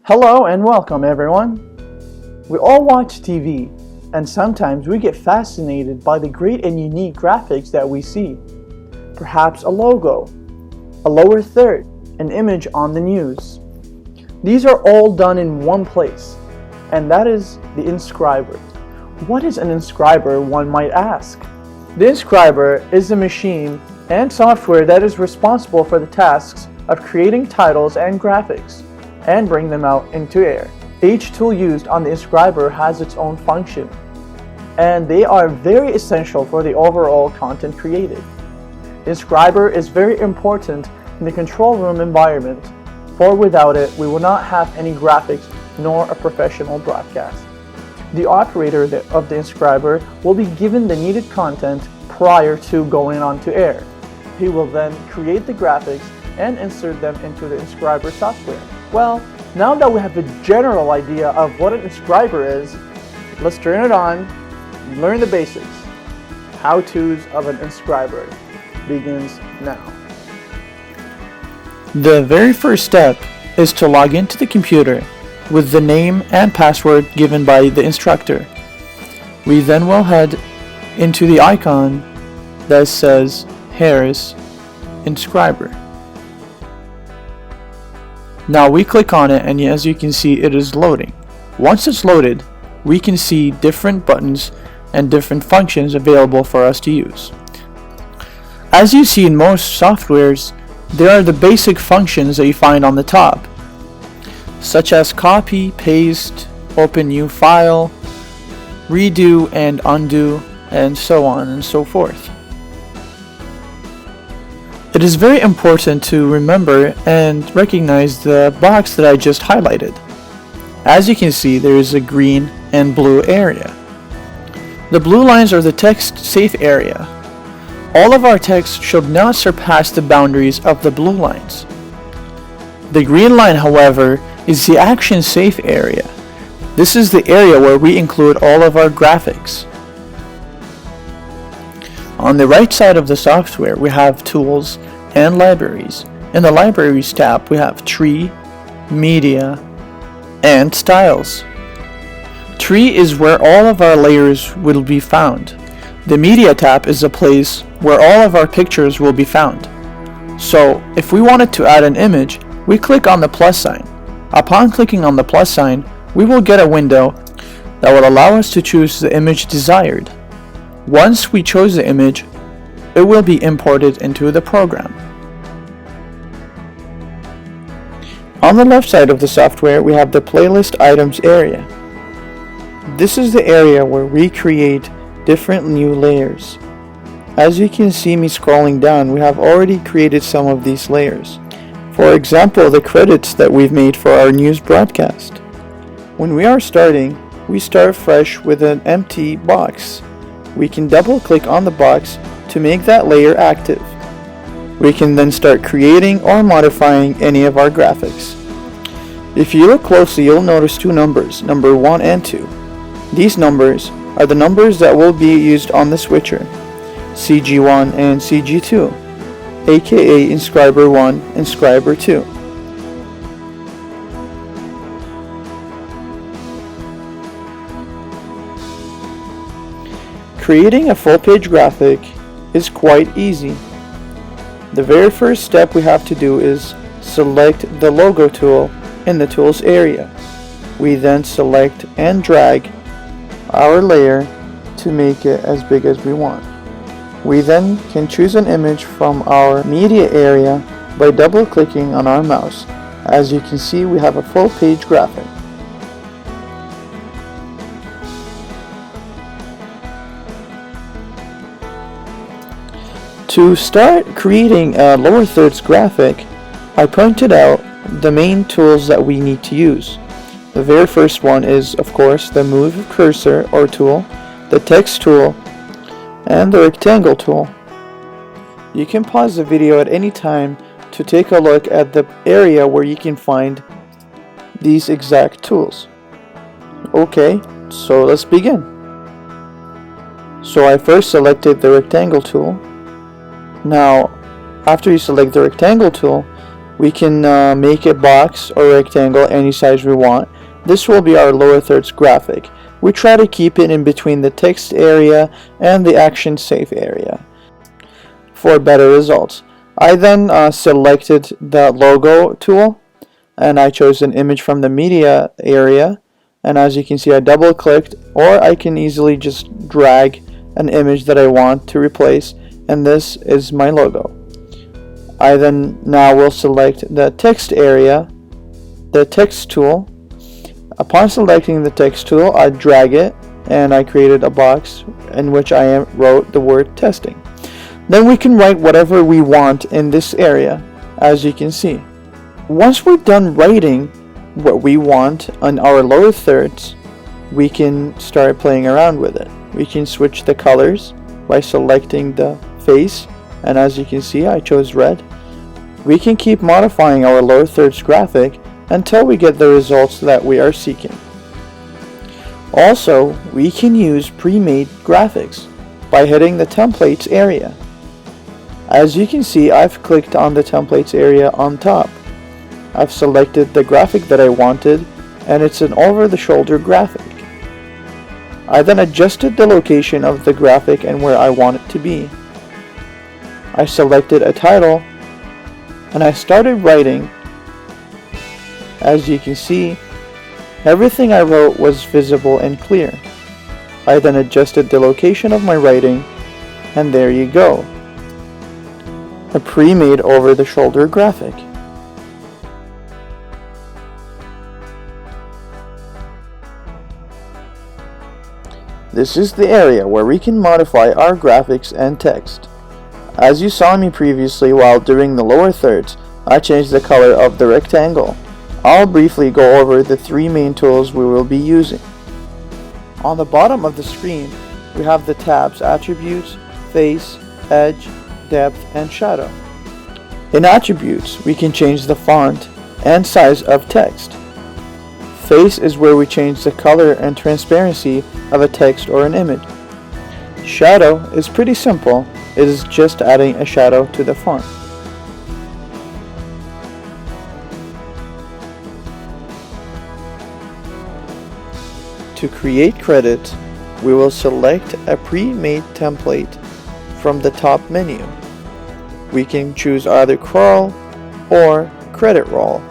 Hello and welcome everyone. We all watch TV and sometimes we get fascinated by the great and unique graphics that we see. Perhaps a logo, a lower third, an image on the news. These are all done in one place, and that is the Inscriber. What is an Inscriber, one might ask? The Inscriber is a machine and software that is responsible for the tasks of creating titles and graphics and bring them out into air. Each tool used on the Inscriber has its own function, and they are very essential for the overall content created. The Inscriber is very important in the control room environment, for without it we will not have any graphics nor a professional broadcast. The operator of the Inscriber will be given the needed content prior to going on to air. He will then create the graphics and insert them into the Inscriber software. Well, now that we have a general idea of what an Inscriber is, let's turn it on and learn the basics. How-tos of an Inscriber begins now. The very first step is to log into the computer with the name and password given by the instructor. We then will head into the icon that says Harris Inscriber. Now we click on it, and as you can see, it is loading. Once it's loaded, we can see different buttons and different functions available for us to use. As you see in most softwares, there are the basic functions that you find on the top, such as copy, paste, open new file, redo and undo, and so on and so forth. It is very important to remember and recognize the box that I just highlighted. As you can see, there is a green and blue area. The blue lines are the text safe area. All of our text should not surpass the boundaries of the blue lines. The green line, however, is the action safe area. This is the area where we include all of our graphics. On the right side of the software, we have tools and libraries. In the libraries tab, we have tree, media, and styles. Tree is where all of our layers will be found. The media tab is a place where all of our pictures will be found. So if we wanted to add an image, we click on the plus sign. Upon clicking on the plus sign, we will get a window that will allow us to choose the image desired. Once we chose the image, it will be imported into the program. On the left side of the software, we have the playlist items area. This is the area where we create different new layers. As you can see me scrolling down, we have already created some of these layers. For example, the credits that we've made for our news broadcast. When we are starting, we start fresh with an empty box. We can double click on the box to make that layer active. We can then start creating or modifying any of our graphics. If you look closely, you'll notice two numbers, number 1 and 2. These numbers are the numbers that will be used on the switcher, CG1 and CG2, aka Inscriber 1, Inscriber 2. Creating a full-page graphic is quite easy. The very first step we have to do is select the logo tool in the tools area. We then select and drag our layer to make it as big as we want. We then can choose an image from our media area by double clicking on our mouse. As you can see, we have a full-page graphic. To start creating a lower thirds graphic, I pointed out the main tools that we need to use. The very first one is, of course, the move cursor or tool, the text tool, and the rectangle tool. You can pause the video at any time to take a look at the area where you can find these exact tools. Okay, so let's begin. So I first selected the rectangle tool. Now, after you select the rectangle tool, We can make a box or rectangle any size we want. This will be our lower thirds graphic. We try to keep it in between the text area and the action safe area for better results. I then selected the logo tool and I chose an image from the media area, and as you can see I double clicked, or I can easily just drag an image that I want to replace, and this is my logo. I then now will select the text area, the text tool. Upon selecting the text tool, I drag it and I created a box in which I wrote the word testing. Then we can write whatever we want in this area, as you can see. Once we're done writing what we want on our lower thirds, we can start playing around with it. We can switch the colors by selecting the face, and as you can see I chose red. We can keep modifying our lower thirds graphic until we get the results that we are seeking. Also, we can use pre-made graphics by hitting the templates area. As you can see, I've clicked on the templates area on top. I've selected the graphic that I wanted, and it's an over-the-shoulder graphic. I then adjusted the location of the graphic and where I want it to be. I selected a title and I started writing. As you can see, everything I wrote was visible and clear. I then adjusted the location of my writing, and there you go. A pre-made over-the-shoulder graphic. This is the area where we can modify our graphics and text. As you saw me previously while doing the lower thirds, I changed the color of the rectangle. I'll briefly go over the three main tools we will be using. On the bottom of the screen, we have the tabs Attributes, Face, Edge, Depth, and Shadow. In Attributes, we can change the font and size of text. Face is where we change the color and transparency of a text or an image. Shadow is pretty simple. It is just adding a shadow to the font. To create credits, we will select a pre-made template from the top menu. We can choose either crawl or credit roll.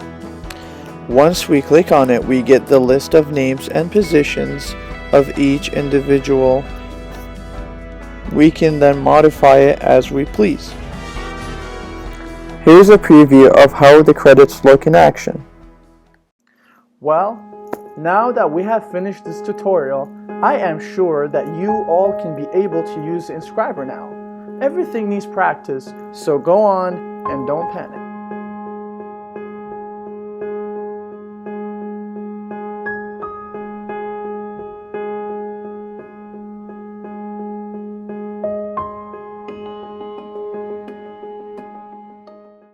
Once we click on it, we get the list of names and positions of each individual. We can then modify it as we please. Here's a preview of how the credits look in action. Well, now that we have finished this tutorial, I am sure that you all can be able to use Inscriber now. Everything needs practice, so go on and don't panic.